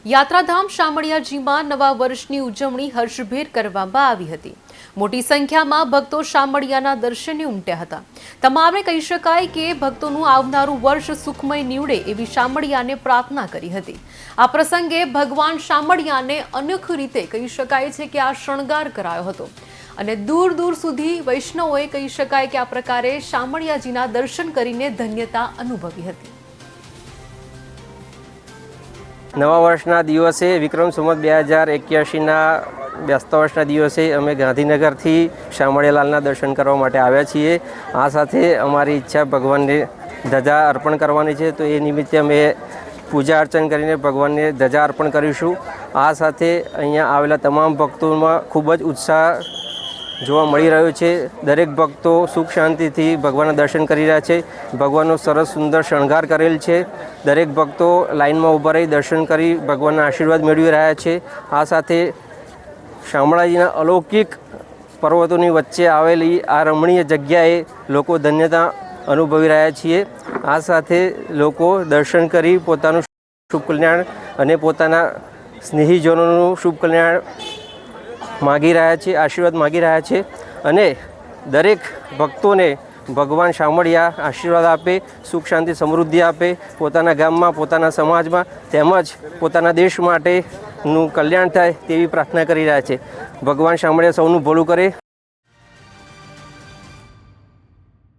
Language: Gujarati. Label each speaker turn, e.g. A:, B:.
A: યાત્રાધામ શામળિયાજીમાં નવા વર્ષની ઉજવણી હર્ષભેર કરવામાં આવી હતી। મોટી સંખ્યામાં ભક્તો શામળિયાના દર્શને ઉમટ્યા હતા। તમામે કહી શકાય કે ભક્તોનું આવનારું વર્ષ સુખમય નીવડે એવી શામળિયાને પ્રાર્થના કરી હતી। આ પ્રસંગે ભગવાન શામળિયાને અનોખી રીતે કહી શકાય છે કે આ શણગાર કરાયો હતો અને દૂર દૂર સુધી વૈષ્ણવોએ કહી શકાય કે આ પ્રકારે શામળિયાજીના દર્શન કરીને ધન્યતા અનુભવી હતી।
B: નવા વર્ષના દિવસે વિક્રમ સંવત 2081ના બેસતા વર્ષના દિવસે અમે ગાંધીનગરથી શામળિયાલાલના દર્શન કરવા માટે આવ્યા છીએ। આ સાથે અમારી ઈચ્છા ભગવાનને ધજા અર્પણ કરવાની છે, તો એ નિમિત્તે અમે પૂજા અર્ચન કરીને ભગવાનને ધજા અર્પણ કરીશું। આ સાથે અહીંયા આવેલા તમામ ભક્તોમાં ખૂબ જ ઉત્સાહ જોવા મળી રહ્યો છે। દરેક ભક્તો સુખ શાંતિથી ભગવાનના દર્શન કરી રહ્યા છે। ભગવાનનો સરસ સુંદર શણગાર કરેલ છે। દરેક ભક્તો લાઇનમાં ઊભા રહી દર્શન કરી ભગવાનના આશીર્વાદ મેળવી રહ્યા છે। આ સાથે શામળાજીના અલૌકિક પર્વતોની વચ્ચે આવેલી આ રમણીય જગ્યાએ લોકો ધન્યતા અનુભવી રહ્યા છીએ। આ સાથે લોકો દર્શન કરી પોતાનું શુભ કલ્યાણ અને પોતાના સ્નેહીજનોનું શુભ કલ્યાણ માગી રહ્યા છે, આશીર્વાદ માગી રહ્યા છે અને દરેક ભક્તોને ભગવાન શામળિયા આશીર્વાદ આપે, સુખ શાંતિ સમૃદ્ધિ આપે, પોતાના ગામમાં, પોતાના સમાજમાં તેમજ પોતાના દેશ માટેનું કલ્યાણ થાય તેવી પ્રાર્થના કરી રહ્યા છે। ભગવાન શામળિયા સૌનું ભલું કરે।